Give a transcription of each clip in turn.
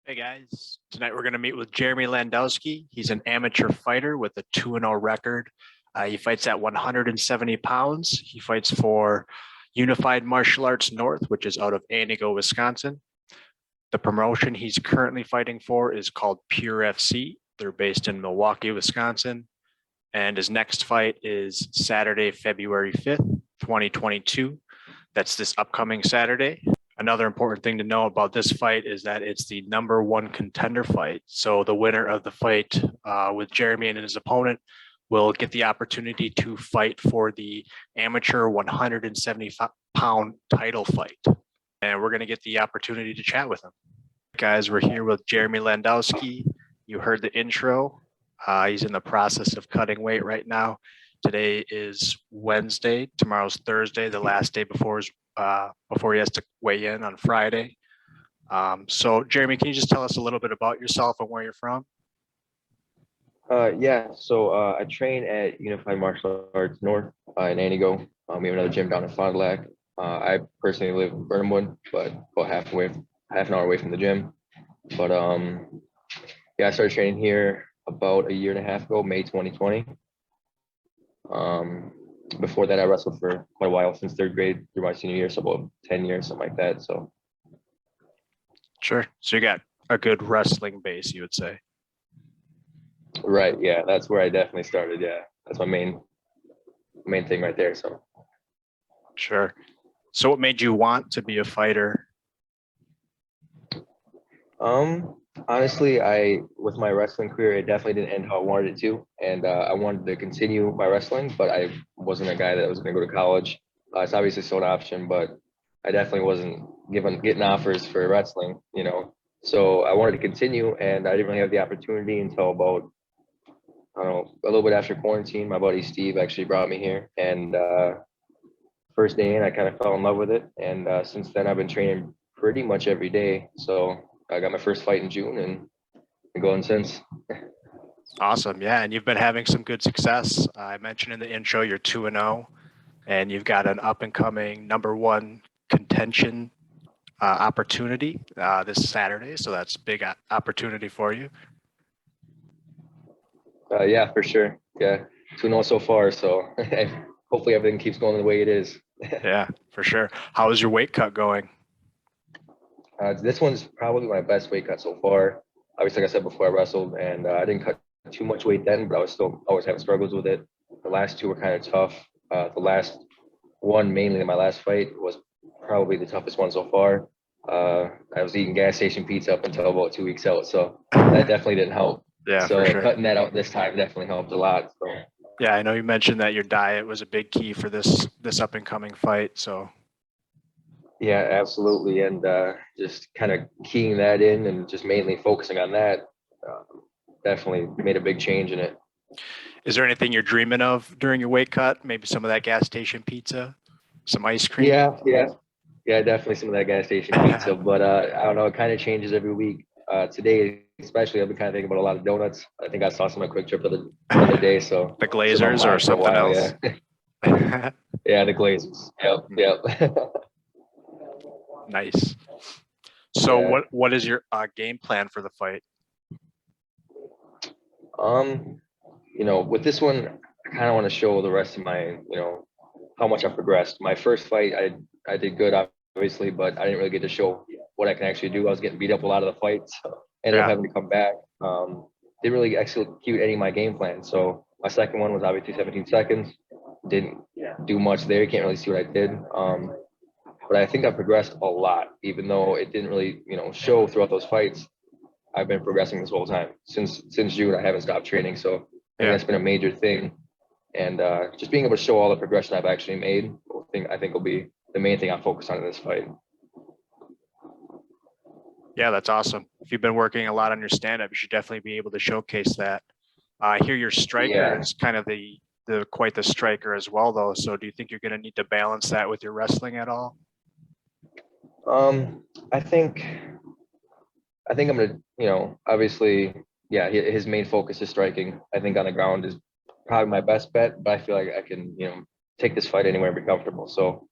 Hey guys, tonight we're going to meet with Jeremy Landowski. He's an amateur fighter with a 2-0 record. He fights at 170 pounds. He fights for Unified Martial Arts North, which is out of Antigo, Wisconsin. The promotion he's currently fighting for is called Pure FC. They're based in Milwaukee, Wisconsin. And his next fight is Saturday, February 5th, 2022. That's this upcoming Saturday. Another important thing to know about this fight is that it's the #1 contender fight. So the winner of the fight with Jeremy and his opponent will get the opportunity to fight for the amateur 170-pound title fight. And we're going to get the opportunity to chat with him. Guys, we're here with Jeremy Landowski. You heard the intro. He's in the process of cutting weight right now. Today is Wednesday. Tomorrow's Thursday, the last day before he has to weigh in on Friday. So Jeremy, can you just tell us a little bit about yourself and where you're from? I train at Unified Martial Arts North in Antigo. We have another gym down in Fond du Lac. I personally live in Burnhamwood, but about half an hour away from the gym. But I started training here about a year and a half ago, May 2020. Before that, I wrestled for quite a while, since third grade through my senior year, so about 10 years, something like that. So, Sure. So you got a good wrestling base, you would say. right, yeah, that's where I definitely started. Yeah, that's my main thing right there. So, Sure. So what made you want to be a fighter? honestly, with my wrestling career, it definitely didn't end how I wanted it to, and I wanted to continue my wrestling, but I wasn't a guy that was going to go to college. It's obviously still an option, but I definitely wasn't getting offers for wrestling, So I wanted to continue, and I didn't really have the opportunity until about, I don't know, a little bit after quarantine. My buddy Steve actually brought me here, and first day in, I kind of fell in love with it, and since then I've been training pretty much every day. So I got my first fight in June, and been going since. Awesome. Yeah. And you've been having some good success. I mentioned in the intro, you're 2-0, and you've got an up and coming #1 contention opportunity this Saturday. So that's a big opportunity for you. Yeah, for sure. Yeah, 2-0 so far. So hopefully everything keeps going the way it is. Yeah, for sure. How is your weight cut going? This one's probably my best weight cut so far. Obviously, like I said before, I wrestled, and I didn't cut too much weight then, but I was still always having struggles with it. The last two were kind of tough. The last one, mainly my last fight, was probably the toughest one so far. I was eating gas station pizza up until about 2 weeks out, so that definitely didn't help. Yeah, So for sure. cutting that out this time definitely helped a lot. So Yeah, I know you mentioned that your diet was a big key for this up and coming fight. So yeah, absolutely, and just kind of keying that in and just mainly focusing on that definitely made a big change in it. is there anything you're dreaming of during your weight cut? Maybe some of that gas station pizza, some ice cream? Yeah, definitely some of that gas station pizza, but I don't know, it kind of changes every week. Today, especially, I've been kind of thinking about a lot of donuts. I think I saw some on Quick Trip the other day, so The it's in my Glazers or mind for a something while, else? Yeah, yeah, the glazes. Yep. Nice. So Yeah. what is your game plan for the fight? Um, with this one, I kind of want to show the rest of my, how much I progressed. My first fight, I did good, obviously, but I didn't really get to show what I can actually do. I was getting beat up a lot of the fights, so ended up Yeah. having to come back. Didn't really execute any of my game plan. So my second one was obviously 17 seconds. Didn't do much there. You can't really see what I did. But I think I progressed a lot, even though it didn't really, show throughout those fights. I've been progressing this whole time since June. I haven't stopped training, so I think Yeah. that's been a major thing. And just being able to show all the progression I've actually made, I think will be the main thing I focus on in this fight. Yeah, that's awesome. If you've been working a lot on your stand-up, you should definitely be able to showcase that. I hear your striker Yeah. is kind of the quite the striker as well, though. So do you think you're going to need to balance that with your wrestling at all? I think I'm gonna, obviously, yeah, his main focus is striking. I think on the ground is probably my best bet, but I feel like I can, take this fight anywhere and be comfortable. So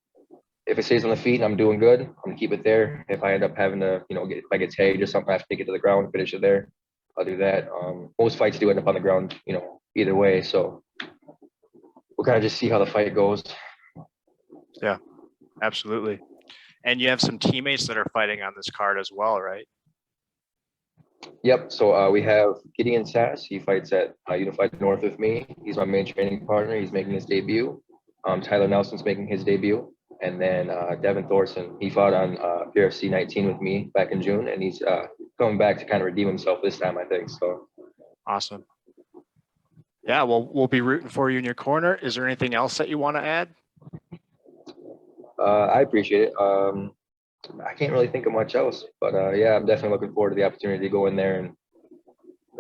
if it stays on the feet and I'm doing good, I'm gonna keep it there. If I end up having to, if I get tagged or something, I have to take it to the ground, finish it there. I'll do that. Most fights do end up on the ground, either way. So we'll kind of just see how the fight goes. Yeah, absolutely. And you have some teammates that are fighting on this card as well, right? Yep. So we have Gideon Sass. He fights at Unified North with me. He's my main training partner. He's making his debut. Tyler Nelson's making his debut. And then Devin Thorson, he fought on PRFC 19 with me back in June, and he's coming back to kind of redeem himself this time, I think. So awesome. Yeah, well, we'll be rooting for you in your corner. Is there anything else that you want to add? I appreciate it. I can't really think of much else, but yeah, I'm definitely looking forward to the opportunity to go in there and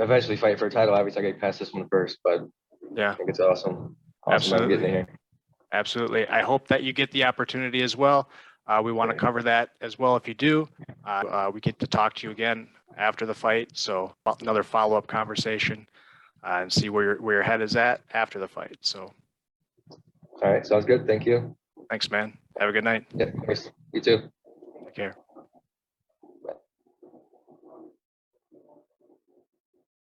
eventually fight for a title. Obviously, I get past this one first, but yeah, I think it's awesome. Awesome absolutely. I'm getting here. Absolutely. I hope that you get the opportunity as well. We want to cover that as well. If you do, we get to talk to you again after the fight. So another follow-up conversation and see where your head is at after the fight. So. All right. Sounds good. Thank you. Thanks, man. Have a good night. Yeah. You too. Take care.